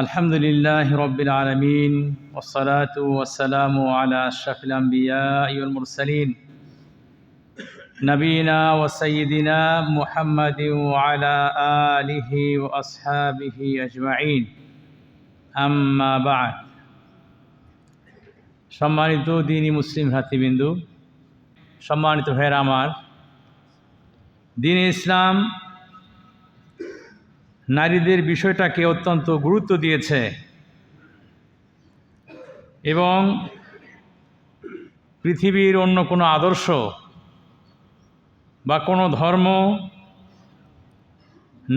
আলহামদুলিল্লাহ রাব্বিল আলামিন ওয়াসসালাতু ওয়াসসালামু আলা আশরাফিল আমবিয়াই ওয়াল মুরসালিন নবিয়িনা ওয়া সাইয়্যিদিনা মুহাম্মাদিন ওয়া আলা আলিহি ওয়া আসহাবিহি আজমাইন আম্মা বা'দ। সম্মানিত দ্বীনি মুসলিম ভাতৃবৃন্দ, সম্মানিত ভাইয়েরা আমার, দ্বীনে ইসলাম নারীদের বিষয়টাকে অত্যন্ত গুরুত্ব দিয়েছে এবং পৃথিবীর অন্য কোনো আদর্শ বা কোনো ধর্ম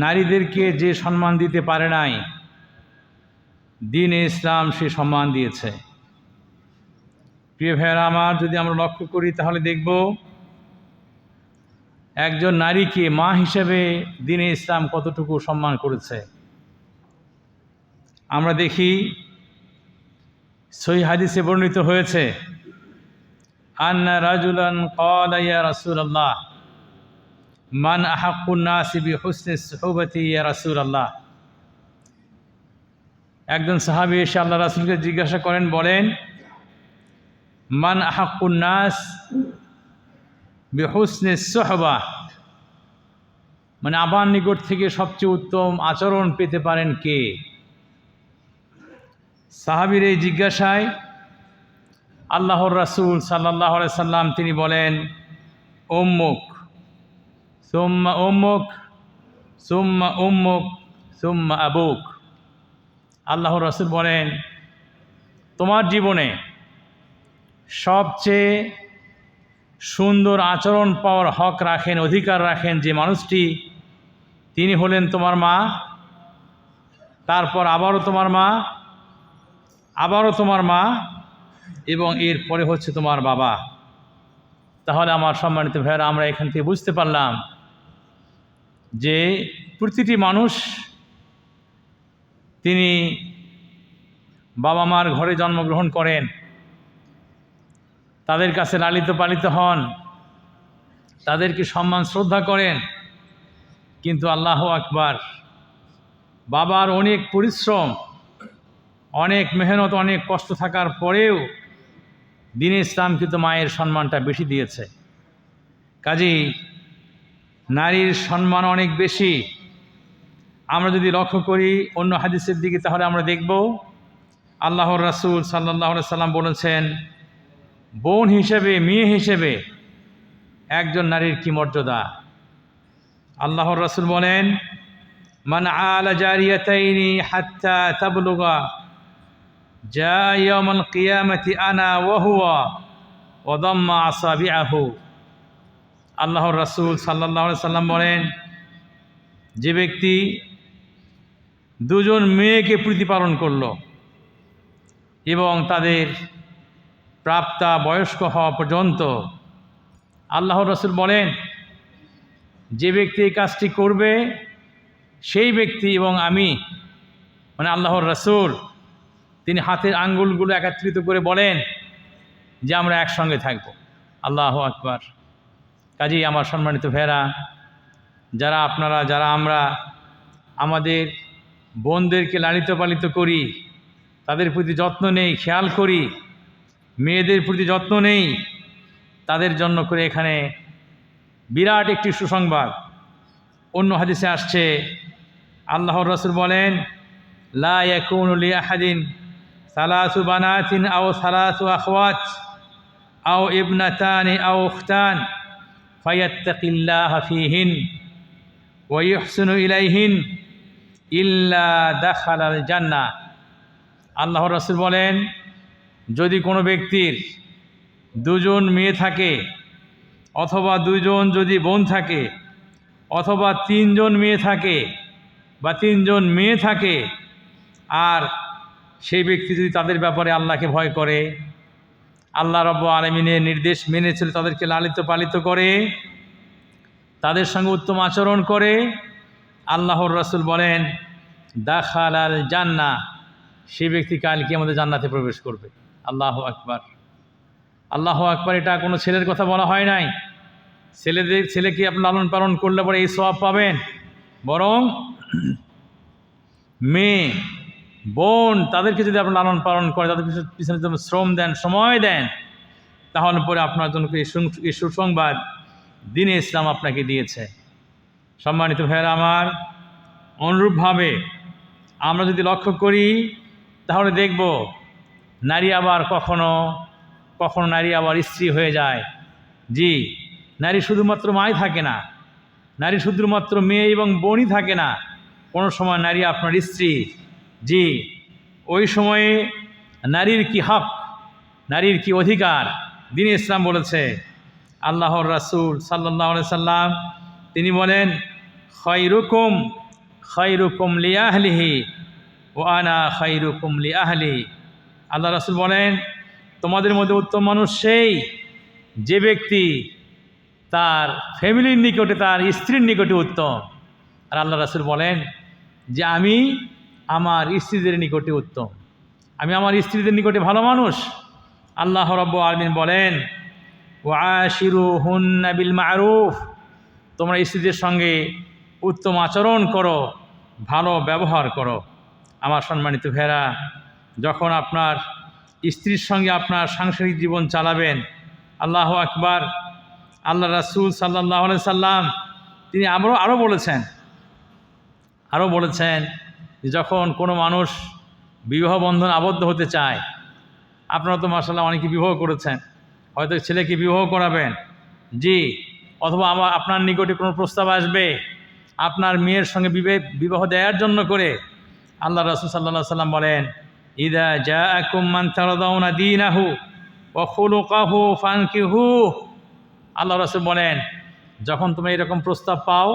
নারীদেরকে যে সম্মান দিতে পারে নাই, দ্বীনে ইসলাম সে সম্মান দিয়েছে। প্রিয় ভাইয়েরা আমার, যদি আমরা লক্ষ্য করি তাহলে দেখব একজন নারীকে মা হিসেবে দ্বীনে ইসলাম কতটুকু সম্মান করেছে। আমরা দেখি সহিহ হাদিসে বর্ণিত হয়েছে, আন্না রাজুলান ক্বালা ইয়া রাসূলুল্লাহ মান আহাক্কুন নাসি বিহুসনি সুহবতি ইয়া রাসূলুল্লাহ। একজন সাহাবী এসে আল্লাহ রাসূলকে জিজ্ঞাসা করেন, বলেন, মান আহাক্কুন নাস বিহুসনি সুহবা, মানে আমার নিকট থেকে সবচেয়ে উত্তম আচরণ পেতে পারেন কে? সাহাবীর এই জিজ্ঞাসায় আল্লাহর রাসূল সাল্লাল্লাহু আলাইহি সাল্লাম তিনি বলেন, উম্মুক সুম্মা উম্মুক সুম্মা উম্মুক সুম্মা আবুক। আল্লাহর রাসূল বলেন, তোমার জীবনে সবচেয়ে সুন্দর আচরণ পাওয়ার হক রাখেন, অধিকার রাখেন যে মানুষটি, তিনি হলেন তোমার মা, তারপর আবারও তোমার মা, আবারও তোমার মা, এবং এর পরে হচ্ছে তোমার বাবা। তাহলে আমার সম্মানিত ভাইয়েরা, আমরা এখান থেকে বুঝতে পারলাম যে প্রতিটি মানুষ তিনি বাবা মার ঘরে জন্মগ্রহণ করেন, তাদের কাছে লালিত পালিত হন, তাদেরকে সম্মান শ্রদ্ধা করেন, কিন্তু আল্লাহু আকবার, বাবার অনেক পরিশ্রম, অনেক মেহনত, অনেক কষ্ট থাকার পরেও দ্বীনে ইসলাম কিন্তু মায়ের সম্মানটা বেশি দিয়েছে। কাজেই নারীর সম্মান অনেক বেশি। আমরা যদি লক্ষ্য করি অন্য হাদিসের দিকে, তাহলে আমরা দেখব আল্লাহর রাসূল সাল্লাল্লাহু আলাইহি সাল্লাম বলেছেন, বোন হিসেবে, মেয়ে হিসেবে একজন নারীর কি মর্যাদা। আল্লাহর রাসূল বলেন, মান আলা জারিয়াতাইনি হাত্তা তাবলুগা জা ইয়াউমাল কিয়ামাতি আনা ওয়া হুয়া ওয়া দাম্মা আসাবিআহু। আল্লাহর রাসূল সাল্লাল্লাহু আলাইহি সাল্লাম বলেন, যে ব্যক্তি দুজন মেয়েকে প্রতিপালন করল এবং তাদের প্রাপ্তা বয়স্ক হওয়া পর্যন্ত, আল্লাহর রাসূল বলেন, যে ব্যক্তি এই কাজটি করবে সেই ব্যক্তি এবং আমি, মানে আল্লাহর রাসূল, তিনি হাতের আঙ্গুলগুলো একত্রিত করে বলেন যে আমরা একসঙ্গে থাকব। আল্লাহু আকবার। কাজেই আমার সম্মানিত ভাইয়েরা, যারা আপনারা, যারা আমরা আমাদের বোনদেরকে লালিত পালিত করি, তাদের প্রতি যত্ন নেই, খেয়াল করি, মেয়েদের প্রতি যত্ন নেই, তাদের জন্য করে এখানে বিরাট একটি সুসংবাদ। অন্য হাদিসে আসছে, আল্লাহর রাসূল বলেন, লা ইয়াকুনু লি আহাদিন সালাসু বানাতিন আও সালাসু আখওয়াত আও ইবনাতানি আও উখতান ফায়াত্তাকিল্লাহা ফীহিন ওয়া ইহসিনু ইলাইহিন ইল্লা দাখালাল জান্নাহ। আল্লাহর রাসূল বলেন, যদি কোনো ব্যক্তির দুজন মেয়ে থাকে, অথবা দুজন যদি বোন থাকে, অথবা তিনজন মেয়ে থাকে বা তিনজন মেয়ে থাকে, আর সেই ব্যক্তি যদি তাদের ব্যাপারে আল্লাহকে ভয় করে, আল্লাহ রাব্বুল আলামিনের নির্দেশ মেনে চলে, তাদেরকে লালিত পালিত করে, তাদের সঙ্গে উত্তম আচরণ করে, আল্লাহর রাসূল বলেন, দাখালাল জান্নাহ, সেই ব্যক্তি কাল কিয়ামতে জান্নাতে প্রবেশ করবে। আল্লাহু আকবার, আল্লাহু আকবার। এটা কোনো ছেলের কথা বলা হয় নাই। ছেলেকে আপনি লালন পালন করলে পরে এই সওয়াব পাবেন, বরং মেয়ে বোন তাদেরকে যদি আপনি লালন পালন করেন, তাদের পিছনে যদি শ্রম দেন, সময় দেন, তাহলে পরে আপনার জন্য এই সুসংবাদ দ্বীনে ইসলাম আপনাকে দিয়েছে। সম্মানিত ভাইয়েরা আমার, অনুরূপভাবে আমরা যদি লক্ষ্য করি তাহলে দেখব নারী আবার কখনো কখনো নারী আবার স্ত্রী হয়ে যায়। জি, নারী শুধুমাত্র মাই থাকে না, নারী শুধুমাত্র মেয়ে এবং বোনই থাকে না, কোনো সময় নারী আপনার স্ত্রী। জি, ওই সময়ে নারীর কি হক, নারীর কি অধিকার দ্বীনে ইসলাম বলেছে। আল্লাহর রাসূল সাল্লাল্লাহু আলাইহি সাল্লাম তিনি বলেন, খায়রুকুম খায়রুকুম লিআহলিহি ওয়া আনা খায়রুকুম লিআহলি। আল্লাহ রাসূল বলেন, তোমাদের মধ্যে উত্তম মানুষ সেই যে ব্যক্তি তার ফ্যামিলির নিকটে, তার স্ত্রীর নিকটে উত্তম। আর আল্লাহ রাসূল বলেন যে আমি আমার স্ত্রীদের নিকটে উত্তম, আমি আমার স্ত্রীদের নিকটে ভালো মানুষ। আল্লাহ রাব্বুল আলামিন বলেন, ওয়াশিরুহুন্না বিল মা'রুফ, তোমরা স্ত্রীদের সঙ্গে উত্তম আচরণ করো, ভালো ব্যবহার করো। আমার সম্মানিত ভাইয়েরা, যখন আপনার স্ত্রীর সঙ্গে আপনার সাংসারিক জীবন চালাবেন, আল্লাহু আকবার, আল্লাহ রাসূল সাল্লাল্লাহু আলাইহি সাল্লাম তিনি আরও বলেছেন যে যখন কোনো মানুষ বিবাহ বন্ধন আবদ্ধ হতে চায়, আপনারা তো মাশাআল্লাহ অনেকে বিবাহ করেছেন, হয়তো ছেলেকে বিবাহ করাবেন, জি, অথবা আপনার নিকটে কোনো প্রস্তাব আসবে আপনার মেয়ের সঙ্গে বিবাহ দেওয়ার জন্য করে। আল্লাহ রাসূল সাল্লাল্লাহু আলাইহি সাল্লাম বলেন, ইযা জাআকুম মান তারদাউনা দীনাহু ওয়া খুলুকাহু ফানকিহু। আল্লাহ রাসূল বলেন, যখন তুমি এরকম প্রস্তাব পাও,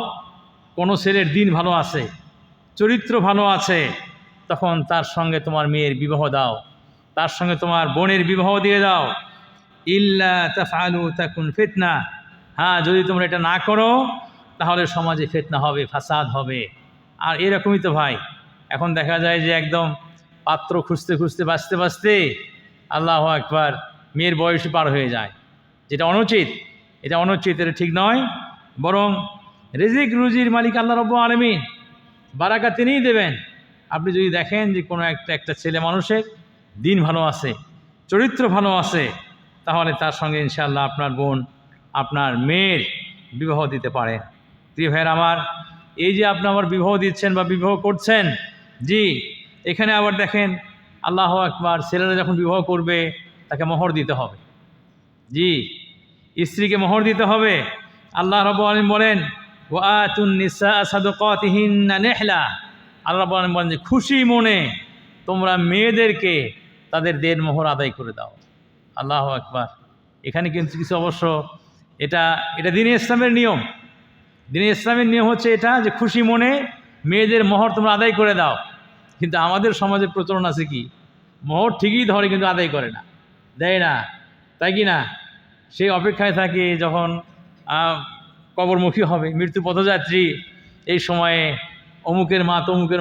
কোনো ছেলের দিন ভালো আছে, চরিত্র ভালো আছে, তখন তার সঙ্গে তোমার মেয়ের বিবাহ দাও, তার সঙ্গে তোমার বোনের বিবাহ দিয়ে দাও। ইল্লা তাফআলু তাকুন ফিতনা, হ্যাঁ, যদি তোমরা এটা না করো তাহলে সমাজে ফিতনা হবে, ফাসাদ হবে। আর এরকমই তো ভাই, এখন দেখা যায় যে একদম পাত্র খুঁজতে খুঁজতে বাঁচতে বাঁচতে আল্লাহু আকবার মেয়ের বয়সী পার হয়ে যায়, যেটা অনুচিত, এটা ঠিক নয়। বরং রিজিক রুজির মালিক আল্লাহ রাব্বুল আলামিন, বারাকা তিনিই দেবেন। আপনি যদি দেখেন যে কোনো একটা ছেলে মানুষের দিন ভালো আছে, চরিত্র ভালো আছে, তাহলে তার সঙ্গে ইনশাআল্লাহ আপনার বোন, আপনার মেয়ের বিবাহ দিতে পারে। প্রিয় ভাইয়ের আমার, এই যে আপনি আবার বিবাহ দিচ্ছেন বা বিবাহ করছেন, জি, এখানে আবার দেখেন আল্লাহু আকবার, ছেলেরা যখন বিবাহ করবে তাকে মোহর দিতে হবে। জি, স্ত্রীকে মোহর দিতে হবে। আল্লাহ রাব্বুল আলামিন বলেন, ওয়াতুন নিসা সাদকাতিহিন্না নিহলা। আল্লাহ রাব্বুল আলামিন বলেন যে খুশি মনে তোমরা মেয়েদেরকে তাদের দেন মোহর আদায় করে দাও। আল্লাহু আকবার। এখানে কিন্তু কিছু অবশ্য এটা দ্বীনে ইসলামের নিয়ম। দ্বীনে ইসলামের নিয়ম হচ্ছে এটা যে খুশি মনে মেয়েদের মোহর তোমরা আদায় করে দাও। কিন্তু আমাদের সমাজের প্রচলন আছে কি, মোহর ঠিকই ধরে কিন্তু আদায় করে না, দেয় না, তাই কি না? সেই অপেক্ষায় থাকে যখন কবরমুখী হবে, মৃত্যু পথযাত্রী, এই সময়ে অমুকের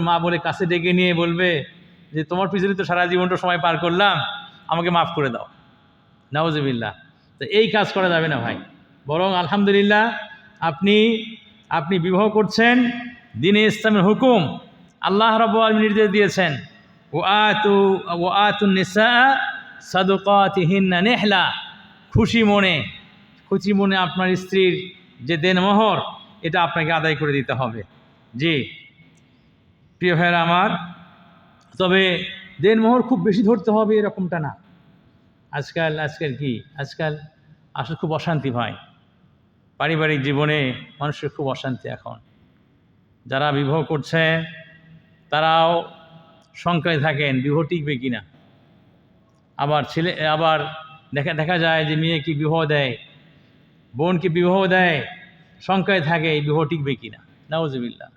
মা বলে কাছে ডেকে নিয়ে বলবে যে তোমার পিছনে তো সারা জীবনটা সময় পার করলাম, আমাকে মাফ করে দাও। নাউজুবিল্লাহ। তো এই কাজ করা যাবে না ভাই, বরং আলহামদুলিল্লাহ আপনি বিবাহ করছেন, দ্বীনে ইসলামের হুকুম, আল্লাহ রাব্বুল আলামিন নির্দেশ দিয়েছেন, ওয়াতুন নিসা সাদকাতিহিন্না নিহলা। খুশি মনে আপনার স্ত্রীর যে দেনমোহর, এটা আপনাকে আদায় করে দিতে হবে। জি প্রিয় ভাইয়েরা আমার, তবে দেনমোহর খুব বেশি ধরতে হবে এরকমটা না। আজকাল আসলে খুব অশান্তি ভাই, পারিবারিক জীবনে মানুষের খুব অশান্তি। এখন যারা বিবাহ করছে তারাও শঙ্কায় থাকেন বিবাহ টিকবে কিনা। আবার দেখা যায় যে মেয়ে কি বিবাহ দেয়, বোন কি বিবাহ দেয়, শঙ্কায় থাকে এই বিবাহ টিকবে কিনা। নাউজুবিল্লাহ।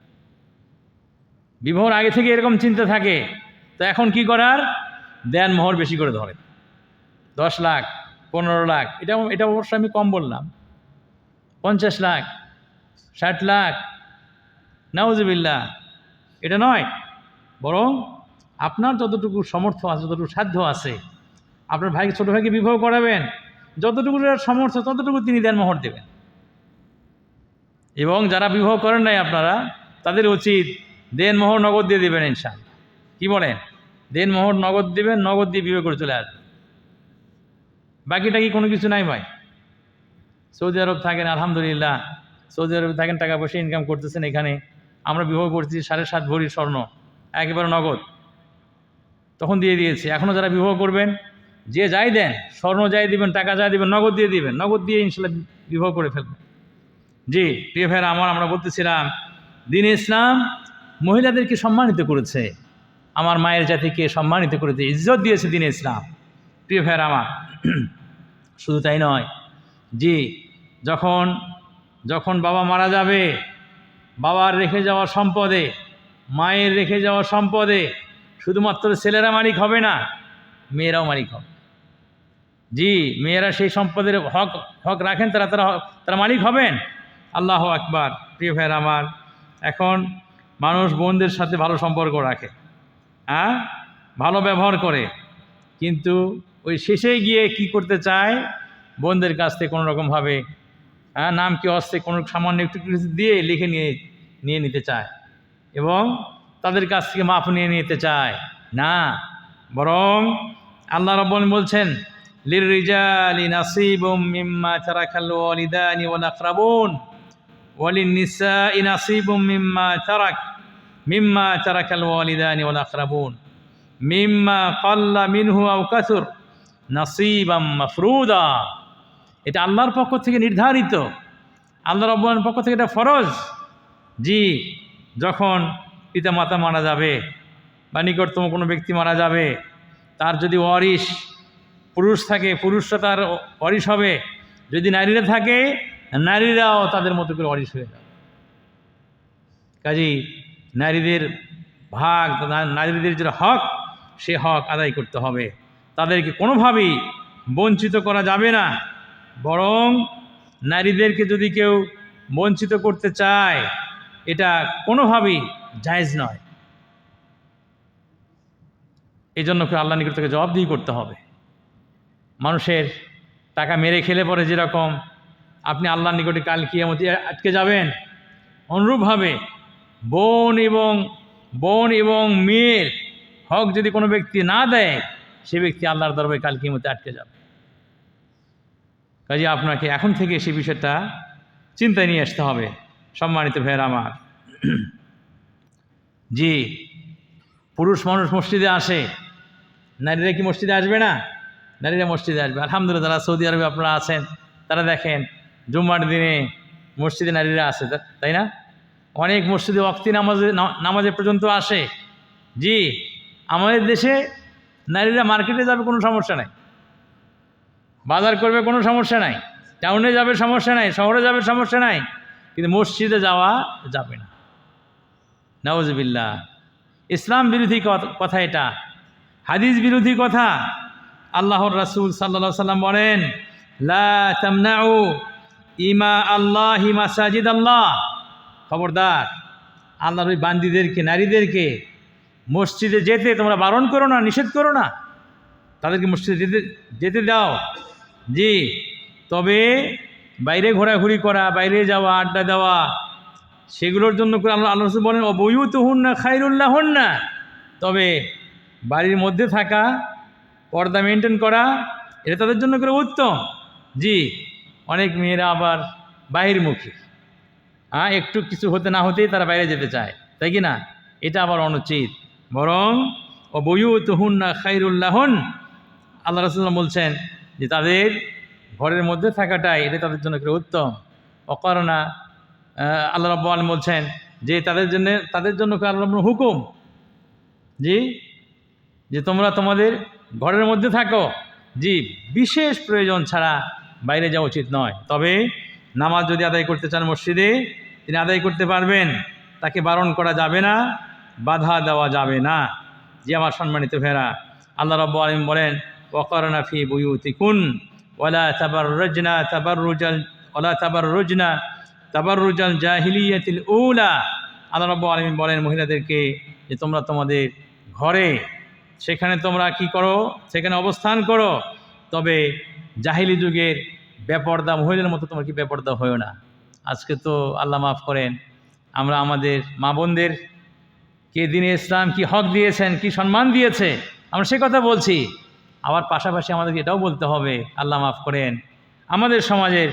বিবাহর আগে থেকে এরকম চিন্তা থাকে, তো এখন কি করার, দেন মোহর বেশি করে ধরে, 10 লাখ 15 লাখ, এটা অবশ্য আমি কম বললাম, 50 লাখ 60 লাখ, নাউজুবিল্লাহ। এটা নয়, বরং আপনার যতটুকু সামর্থ্য আছে, যতটুকু সাধ্য আছে, আপনার ভাইকে, ছোটো ভাইকে বিবাহ করাবেন, যতটুকু সামর্থ্য ততটুকু তিনি দেন মোহর দেবেন। এবং যারা বিবাহ করেন নাই আপনারা, তাদের উচিত দেনমোহর নগদ দিয়ে দেবেন ইনশাআল্লাহ। কি বলেন? দেনমোহর নগদ দিবেন, নগদ দিয়ে বিয়ে করে চলে আসবেন। বাকিটা কি কোনো কিছু নাই ভাই? সৌদি আরব থাকেন, আলহামদুলিল্লাহ সৌদি আরবে থাকেন, টাকা পয়সা ইনকাম করতেছেন। এখানে আমরা বিবাহ করছি 7.5 ভরি স্বর্ণ একেবারে নগদ, তখন দিয়ে দিয়েছি। এখনও যারা বিবাহ করবেন, যে যাই দেন, স্বর্ণ যাই দিবেন, টাকা যাই দিবেন, নগদ দিয়ে দিবেন, নগদ দিয়ে ইনশাল্লাহ বিবাহ করে ফেলবেন। জি প্রিয় ভাইরা আমার, আমরা বলতেছিলাম দ্বীন ইসলাম মহিলাদেরকে সম্মানিত করেছে, আমার মায়ের জাতিকে সম্মানিত করেছে, ইজ্জত দিয়েছে দ্বীন ইসলাম। প্রিয় ভাইরা আমার, শুধু তাই নয়, জি যখন যখন বাবা মারা যাবে, বাবার রেখে যাওয়া সম্পদে, মায়ের রেখে যাওয়া সম্পদে শুধুমাত্র ছেলেরা মালিক হবে না, মেয়েরাও মালিক হবে। জি মেয়েরা সেই সম্পদের হক হক রাখেন, তারা মালিক হবেন। আল্লাহ আকবার। প্রিয় ভাইয়ের আমার, এখন মানুষ বোনদের সাথে ভালো সম্পর্ক রাখে, হ্যাঁ ভালো ব্যবহার করে, কিন্তু ওই শেষে গিয়ে কি করতে চায়, বোনদের কাছ থেকে কোনো রকমভাবে নাম কি অস্তে কোনো সামান্য একটু কিছু দিয়ে লিখে নিয়ে নিতে চায় এবং তাদের কাছ থেকে মাফ নিয়ে নিতে চায় না, বরং আল্লাহ রাব্বুল বলছেন লিররিজালি নাসিবুম মিম্মা তারাকাল ওয়ালিদানি ওয়াল আকরাবুন ওয়ালিন্নিসাই নাসিবুম মিম্মা তারাকাল ওয়ালিদানি ওয়াল আকরাবুন মিম্মা কাল্লা মিনহু আও কাসুর নাসিবাম মাফরুদা। এটা আল্লাহর পক্ষ থেকে নির্ধারিত, আল্লাহ রাব্বুল পক্ষ থেকে এটা ফরজ। জি যখন পিতা মাতা মারা যাবে বা নিকটতম কোনো ব্যক্তি মারা যাবে, তার যদি ওয়ারিশ পুরুষ থাকে, পুরুষরা তার ওয়ারিশ হবে, যদি নারীরা থাকে, নারীরাও তাদের মতো করে ওয়ারিশ হয়ে যাবে। কাজেই নারীদের ভাগ, নারীদের যে হক, সে হক আদায় করতে হবে, তাদেরকে কোনোভাবেই বঞ্চিত করা যাবে না। বরং নারীদেরকে যদি কেউ বঞ্চিত করতে চায়, এটা কোনোভাবেই জায়েজ নয়। এই জন্য আল্লাহ নিকট থেকে জবাবদিহি করতে হবে। মানুষের টাকা মেরে খেলে পরে যেরকম আপনি আল্লাহর নিকটে কাল কিয়ামতে আটকে যাবেন, অনুরূপভাবে বোন এবং মেয়ের হক যদি কোনো ব্যক্তি না দেয়, সে ব্যক্তি আল্লাহর দরবারে কাল কিয়ামতে আটকে যাবে। কাজে আপনাকে এখন থেকে সে বিষয়টা চিন্তায় নিয়ে আসতে হবে। সম্মানিত ভাইয়েরা আমার, জি পুরুষ মানুষ মসজিদে আসে, নারীরা কি মসজিদে আসবে না? নারীরা মসজিদে আসবে। আলহামদুলিল্লাহ যারা সৌদি আরবে আপনারা আছেন, তারা দেখেন জুম্মার দিনে মসজিদে নারীরা আসে, তাই না? অনেক মসজিদে ওয়াক্তি নামাজে পর্যন্ত আসে। জি আমাদের দেশে নারীরা মার্কেটে যাবে কোনো সমস্যা নাই, বাজার করবে কোনো সমস্যা নাই, টাউনে যাবে সমস্যা নাই, শহরে যাবে সমস্যা নাই, কিন্তু মসজিদে যাওয়া যাবে না। নাউজুবিল্লাহ। ইসলাম বিরোধী কথা, এটা হাদিস বিরোধী কথা। আল্লাহর রাসূল সাল্লাল্লাহু আলাইহি সাল্লাম বলেন, লা তামনাউ ইমা আল্লাহি মাসাজিদ আল্লাহ। খবরদার, আল্লাহর ওই বান্দীদেরকে, নারীদেরকে মসজিদে যেতে তোমরা বারণ করো না, নিষেধ করো না, তাদেরকে মসজিদে যেতে দাও। জি তবে বাইরে ঘোরাঘুরি করা, বাইরে যাওয়া, আড্ডা দেওয়া, সেগুলোর জন্য করে আল্লাহ রাসূল বলেন অবুয়ুতুহুন্না খায়রুল লাহুন্না। তবে বাড়ির মধ্যে থাকা, পর্দা মেনটেন করা, এটা তাদের জন্য করে উত্তম। জি অনেক মেয়েরা আবার বাহিরমুখী, একটু কিছু হতে না হতেই তারা বাইরে যেতে চায়, তাই কি না? এটা আবার অনুচিত। বরং অবুয়ুতুহুন্না খায়রুল লাহুন, আল্লাহ রাসূল বলছেন যে তাদের ঘরের মধ্যে থাকাটাই এটা তাদের জন্য করে উত্তম। অকারণা আল্লাহ রাব্বুল আলামিন বলছেন যে তাদের জন্য আল্লাহ রাব্বুল হুকুম, জি যে তোমরা তোমাদের ঘরের মধ্যে থাকো। জি বিশেষ প্রয়োজন ছাড়া বাইরে যাওয়া উচিত নয়। তবে নামাজ যদি আদায় করতে চান মসজিদে, তিনি আদায় করতে পারবেন, তাকে বারণ করা যাবে না, বাধা দেওয়া যাবে না। যে আমার সম্মানিত ভাইরা, আল্লাহ রাব্বুল আলামিন বলেন ওয়াকারনা ফি বুয়ুতিকুন ওয়ালা তাবাররুজাল জাহিলিয়াতিল উলা। আল্লাহ রাব্বুল আলামিন বলেন মহিলাদেরকে যে তোমরা তোমাদের ঘরে, সেখানে তোমরা কি করো, সেখানে অবস্থান করো, তবে জাহিলি যুগের বেপর্দা মহিলার মতো তোমরা কি বেপর্দা হয়েও না। আজকে তো আল্লাহ মাফ করেন, আমরা আমাদের মা বোনদের কে দিনে ইসলাম কি হক দিয়েছেন, কি সম্মান দিয়েছে, আমরা সে কথা বলছি। আবার পাশাপাশি আমাদেরকে এটাও বলতে হবে, আল্লাহ মাফ করেন, আমাদের সমাজের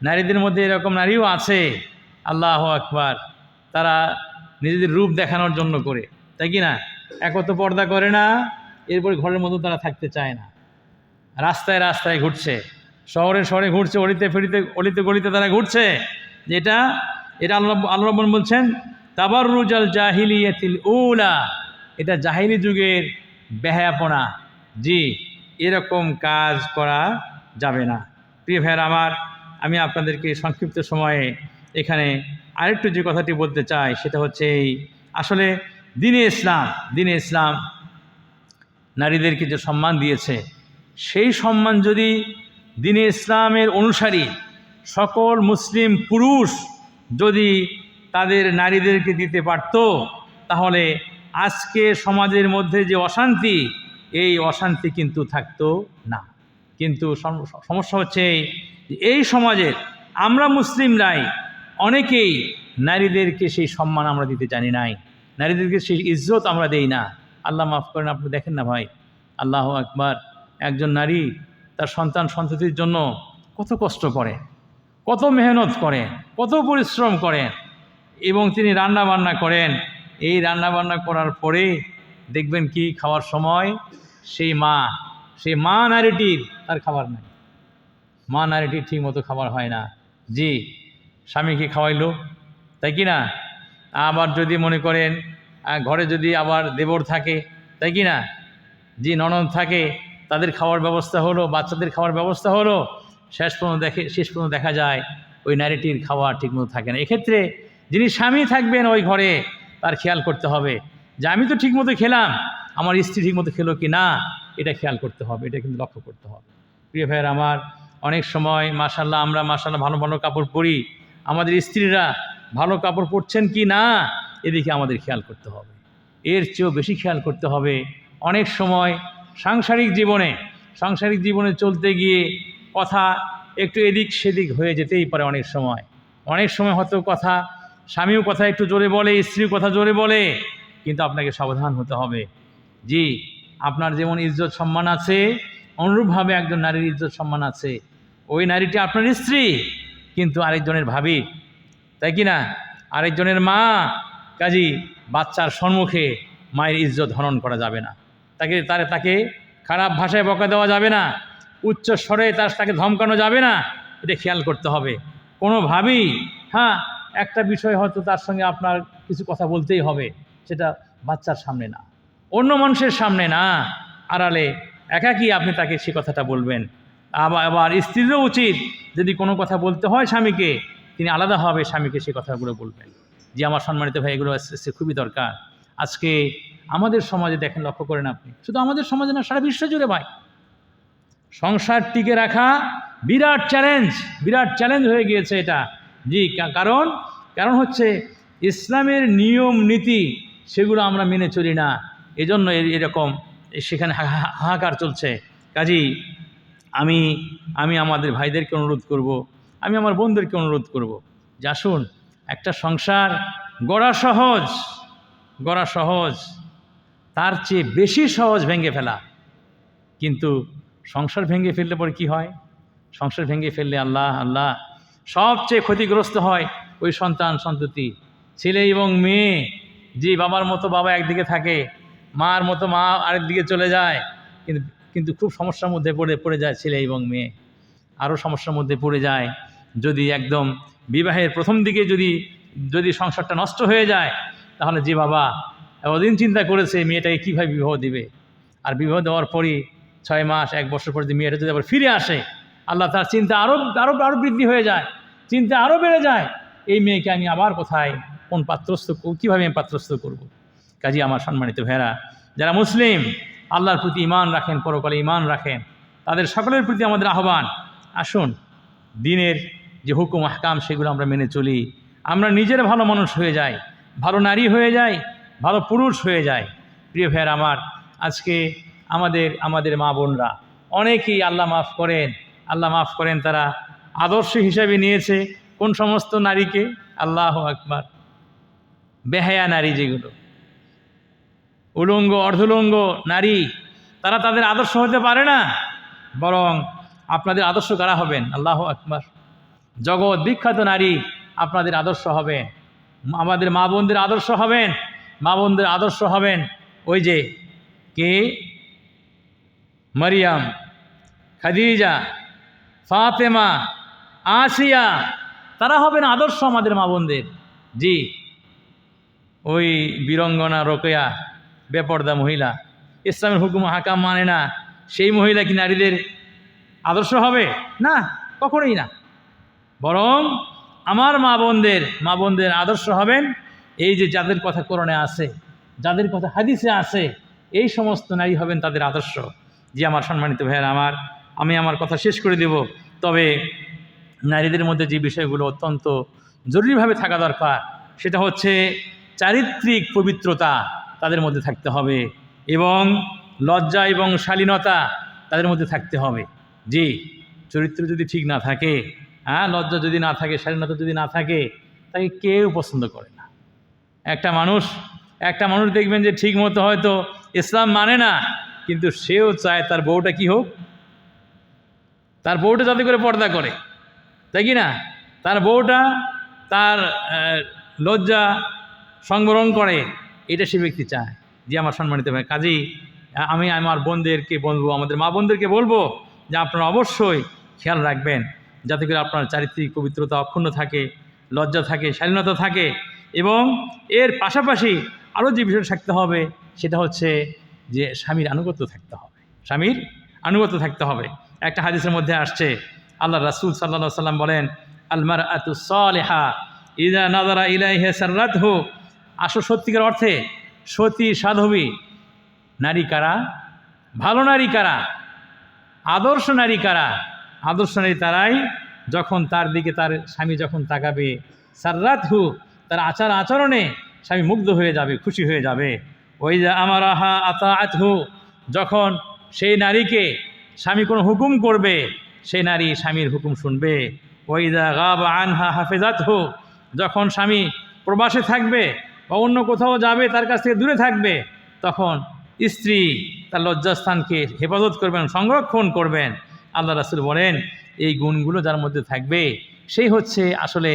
নারীদের মধ্যে এরকম নারীও আছে, আল্লাহ আকবার, তারা নিজেদের রূপ দেখানোর জন্য করে, তাই কি না? একত পর্দা করে না, এরপরে ঘরের মধ্যে তারা থাকতে চায় না, রাস্তায় রাস্তায় ঘুরছে, শহরে শহরে ঘুরছে, অলিতে গলিতে তারা ঘুরছে। যেটা আল্লাহ রাব্বুল বলছেন তাবাররুজাল জাহিলিয়াতিল উলা, এটা জাহিলি যুগের বেহায়াপনা। জি, এরকম কাজ করা যাবে না। প্রিয় ভাইয়ের আমার, আমি আপনাদেরকে সংক্ষিপ্ত সময়ে এখানে আরেকটু যে কথাটি বলতে চাই সেটা হচ্ছে এই, আসলে দিনে ইসলাম নারীদেরকে যে সম্মান দিয়েছে, সেই সম্মান যদি দিনে ইসলামের অনুসারী সকল মুসলিম পুরুষ যদি তাদের নারীদেরকে দিতে পারত, তাহলে আজকে সমাজের মধ্যে যে অশান্তি, এই অশান্তি কিন্তু থাকতো না। কিন্তু সমস্যা হচ্ছে এই সমাজের আমরা মুসলিমরাই অনেকেই নারীদেরকে সেই সম্মান আমরা দিতে জানি নাই, নারীদেরকে সেই ইজ্জত আমরা দেই না। আল্লাহ মাফ করেন, আপনি দেখেন না ভাই, আল্লাহ আকবার, একজন নারী তার সন্তান সন্ততির জন্য কত কষ্ট করে, কত মেহনত করেন, কত পরিশ্রম করেন, এবং তিনি রান্না বান্না করেন। এই রান্না বান্না করার পরে দেখবেন কি খাওয়ার সময় সেই মা নারীটির তার খাবার নাই, মা নারীটির ঠিক মতো খাবার হয় না। জি, স্বামীকে খাওয়াইলো, তাই কি না? আবার যদি মনে করেন ঘরে যদি আবার দেবর থাকে, তাই কি না? জি, ননদ থাকে, তাদের খাওয়ার ব্যবস্থা হলো, বাচ্চাদের খাওয়ার ব্যবস্থা হলো, শেষ পর্যন্ত দেখা যায় ওই নারীটির খাওয়া ঠিকমতো থাকে না। এক্ষেত্রে যিনি স্বামী থাকবেন ওই ঘরে, তার খেয়াল করতে হবে যে আমি তো ঠিকমতো খেলাম, আমার স্ত্রী ঠিকমতো খেলো কি না, এটা খেয়াল করতে হবে, এটা কিন্তু লক্ষ্য করতে হবে। প্রিয় ভাইয়ের আমার, অনেক সময় মাশাআল্লাহ আমরা ভালো ভালো কাপড় পরি, আমাদের স্ত্রীরা ভালো কাপড় পরছেন কি না, এদিকে আমাদের খেয়াল করতে হবে। এর চেয়েও বেশি খেয়াল করতে হবে, অনেক সময় সাংসারিক জীবনে চলতে গিয়ে কথা একটু এদিক সেদিক হয়ে যেতেই পারে। অনেক সময় হয়তো স্বামীও কথা একটু জোরে বলে, স্ত্রীও কথা জোরে বলে, কিন্তু আপনাকে সাবধান হতে হবে। জি, আপনার যেমন ইজ্জত সম্মান আছে, অনুরূপভাবে একজন নারীর ইজ্জত সম্মান আছে। ওই নারীটি আপনার স্ত্রী, কিন্তু আরেকজনের ভাবি, তাই কি না? আরেকজনের মা। কাজী বাচ্চার সম্মুখে মায়ের ইজ্জত হনন করা যাবে না, তাকে খারাপ ভাষায় বকা দেওয়া যাবে না, উচ্চ স্বরে তাকে ধমকানো যাবে না, এটা খেয়াল করতে হবে কোনোভাবেই। হ্যাঁ, একটা বিষয় হয়তো তার সঙ্গে আপনার কিছু কথা বলতেই হবে, সেটা বাচ্চার সামনে না, অন্য মানুষের সামনে না, আড়ালে একাকী আপনি তাকে সে কথাটা বলবেন। আবার স্ত্রীরও উচিত যদি কোনো কথা বলতে হয় স্বামীকে, তিনি আলাদাভাবে স্বামীকে সে কথাগুলো বলবেন। যে আমার সম্মানিত ভাই, এগুলো আসতে খুবই দরকার। আজকে আমাদের সমাজে দেখেন, লক্ষ্য করেন আপনি, শুধু আমাদের সমাজে না, সারা বিশ্ব জুড়ে ভাই, সংসার টিকে রাখা বিরাট চ্যালেঞ্জ হয়ে গিয়েছে এটা। জি, কারণ হচ্ছে ইসলামের নিয়ম নীতি সেগুলো আমরা মেনে চলি না, এজন্য এরকম সেখানে হাহাকার চলছে। কাজেই আমি আমাদের ভাইদেরকে অনুরোধ করব, আমি আমার বোনদেরকে অনুরোধ করব যে আসুন, একটা সংসার গড়া সহজ, তার চেয়ে বেশি সহজ ভেঙে ফেলা। কিন্তু সংসার ভেঙে ফেললে পরে কি হয়? সংসার ভেঙে ফেললে আল্লাহ সবচেয়ে ক্ষতিগ্রস্ত হয় ওই সন্তান সন্ততি, ছেলে এবং মেয়ে। যে বাবার মতো বাবা একদিকে থাকে, মার মতো মা আরেকদিকে চলে যায়, কিন্তু খুব সমস্যার মধ্যে পড়ে যায় ছেলে এবং মেয়ে। আরও সমস্যার মধ্যে পড়ে যায় যদি একদম বিবাহের প্রথম দিকে যদি সংসারটা নষ্ট হয়ে যায়, তাহলে যে বাবা অদিন চিন্তা করেছে মেয়েটাকে কীভাবে বিবাহ দিবে, আর বিবাহ দেওয়ার পরই 6 মাস 1 বছর পরে যে মেয়েটা যদি আবার ফিরে আসে, আল্লাহ তার চিন্তা আরও বৃদ্ধি হয়ে যায়, চিন্তা আরও বেড়ে যায়, এই মেয়েকে আমি আবার কীভাবে আমি পাত্রস্থ করব। কাজী আমার সম্মানিত ভাইয়েরা, যারা মুসলিম, আল্লাহর প্রতি ঈমান রাখেন, পরকালে ঈমান রাখেন, তাদের সকলের প্রতি আমাদের আহ্বান, আসুন দিনের যে হুকুম আহকাম সেগুলো আমরা মেনে চলি, আমরা নিজের ভালো মানুষ হয়ে যাই, ভালো নারী হয়ে যাই, ভালো পুরুষ হয়ে যায়। প্রিয় ভাইয়েরা আমার, আজকে আমাদের মা বোনরা অনেকেই আল্লাহ মাফ করেন, তারা আদর্শ হিসাবে নিয়েছে কোন সমস্ত নারীকে? আল্লাহু আকবার, বেহায়া নারী যেগুলো, উলঙ্গ অর্ধলঙ্গ নারী, তারা তাদের আদর্শ হতে পারে না, বরং আপনাদের আদর্শ কারা হবেন? আল্লাহু আকবার। জগৎ বিখ্যাত নারী আপনাদের আদর্শ হবেন, আমাদের মা বোনদের আদর্শ হবেন। মা বোনদের আদর্শ হবেন ওই যে কে, মারিয়াম, খাদিজা, ফাতেমা, আসিয়া, তারা হবেন আদর্শ আমাদের মা বোনদের। জি, ওই বীরঙ্গনা রোকেয়া, বেপর্দা মহিলা, ইসলামের হুকুম হাকাম মানে না, সেই মহিলা কি নারীদের আদর্শ হবে? না, কখনোই না। বরং আমার মা বোনদের আদর্শ হবেন এই যে যাদের কথা কোরআনে আছে, যাদের কথা হাদিসে আছে, এই সমস্ত নারী হবেন তাদের আদর্শ। জি আমার সম্মানিত ভাইয়েরা, আমি আমার কথা শেষ করে দেব। তবে নারীদের মধ্যে যে বিষয়গুলো অত্যন্ত জরুরিভাবে থাকা দরকার সেটা হচ্ছে চারিত্রিক পবিত্রতা তাদের মধ্যে থাকতে হবে, এবং লজ্জা এবং শালীনতা তাদের মধ্যে থাকতে হবে। জি, চরিত্র যদি ঠিক না থাকে, লজ্জা যদি না থাকে, শালীনতা যদি না থাকে, তাকে কেউ পছন্দ করে না। একটা মানুষ দেখবেন যে ঠিক মতো হয়তো ইসলাম মানে না, কিন্তু সেও চায় তার বউটা কি হোক, তার বউটা যাতে করে পর্দা করে, তাই কি না? তার বউটা তার লজ্জা সংবরণ করে, এটা সে ব্যক্তি চায়। যে আমার সম্মানিত ভাই, কাজেই আমি আমার বোনদেরকে বলবো, আমাদের মা বোনদেরকে বলবো যে আপনারা অবশ্যই খেয়াল রাখবেন যাতে করে আপনার চারিত্রিক পবিত্রতা অক্ষুণ্ণ থাকে, লজ্জা থাকে, শালীনতা থাকে, এবং এর পাশাপাশি আরও যে বিষয়টা থাকতে হবে সেটা হচ্ছে যে স্বামীর আনুগত্য থাকতে হবে, স্বামীর আনুগত্য থাকতে হবে। একটা হাদিসের মধ্যে আসছে, আল্লাহ রাসূল সাল্লাল্লাহু আলাইহি ওয়াসাল্লাম বলেন, আল মারআতু সালিহা ইযা নাযারা ইলাইহা সাররাতহু। আসল সত্যিকার অর্থে সতী সাধবী নারী কারা? ভালো নারী কারা? আদর্শ নারী কারা? আদর্শ নারী তারাই যখন তার দিকে তার স্বামী যখন তাকাবে, সাররাতহু, তার আচার আচরণে স্বামী মুগ্ধ হয়ে যাবে, খুশি হয়ে যাবে। ওই যে আমারাহা আতাআতহু, যখন সেই নারীকে স্বামী কোনো হুকুম করবে সেই নারী স্বামীর হুকুম শুনবে। ওই যা গাবা আনহা হাফিজাতহু, যখন স্বামী প্রবাসে থাকবে বা অন্য কোথাও যাবে, তার কাছ থেকে দূরে থাকবে, তখন স্ত্রী তার লজ্জাস্থানকে হেফাজত করবেন, সংরক্ষণ করবেন। আল্লাহ রাসূল বলেন এই গুণগুলো যার মধ্যে থাকবে সেই হচ্ছে আসলে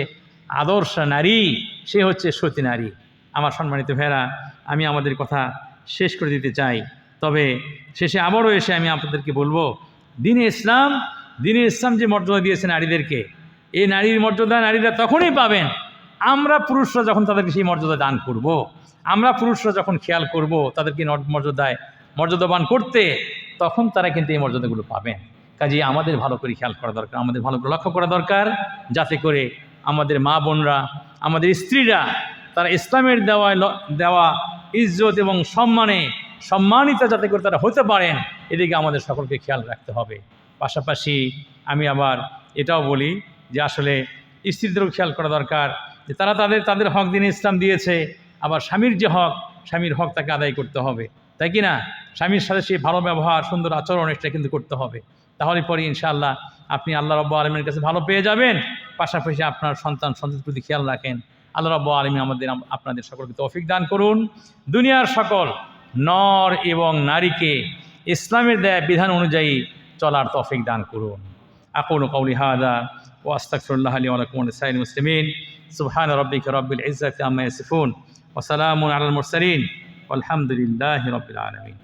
আদর্শ নারী, সে হচ্ছে সতী নারী। আমার সম্মানিত ভাইয়েরা, আমি আমাদের কথা শেষ করে দিতে চাই। তবে শেষে আবারও এসে আমি আপনাদেরকে বলবো, দ্বীনে ইসলাম যে মর্যাদা দিয়েছে নারীদেরকে, এই নারীর মর্যাদা নারীরা তখনই পাবেন আমরা পুরুষরা যখন তাদেরকে সেই মর্যাদা দান করব, আমরা পুরুষরা যখন খেয়াল করব তাদেরকে মর্যাদাবান করতে, তখন তারা কিন্তু এই মর্যাদাগুলো পাবেন। কাজেই আমাদের ভালো করে খেয়াল করা দরকার, আমাদের ভালো করে লক্ষ্য করা দরকার, যাতে করে আমাদের মা বোনরা, আমাদের স্ত্রীরা তারা ইসলামের দেওয়া ইজ্জত এবং সম্মানিত যাতে করে তারা হতে পারেন, এদিকে আমাদের সকলকে খেয়াল রাখতে হবে। পাশাপাশি আমি আবার এটাও বলি যে আসলে স্ত্রীদেরও খেয়াল করা দরকার যে তারা তাদের হক দ্বীনে ইসলাম দিয়েছে, আবার স্বামীর যে হক, স্বামীর হক তাকে আদায় করতে হবে, তাই কি না? স্বামীর সাথে সেই ভালো ব্যবহার, সুন্দর আচরণ, এটা কিন্তু করতে হবে। তাহলে পরে ইনশাআল্লাহ আপনি আল্লাহ রাব্বুল আলামিনের কাছে ভালো পেয়ে যাবেন। পাশাপাশি আপনার সন্তানদের প্রতি খেয়াল রাখেন। আল্লাহ রাব্বুল আলামিন আপনাদের সকলকে তৌফিক দান করুন। দুনিয়ার সকল নর এবং নারীকে ইসলামের দেয়া বিধান অনুযায়ী চলার তৌফিক দান করুন। আকুলু কওলি হাযা ওয়া আস্তাগফিরুল্লাহ লি ওয়া লাকুম ওয়া লিসাইরিল মুসলিমিন। সুবহানা রাব্বিকা রাব্বিল ইজ্জাতি আম্মা ইয়াসিফুন ওয়া সালামুন আলাল মুরসালিন ওয়ালহামদুলিল্লাহি রাব্বিল আলামিন।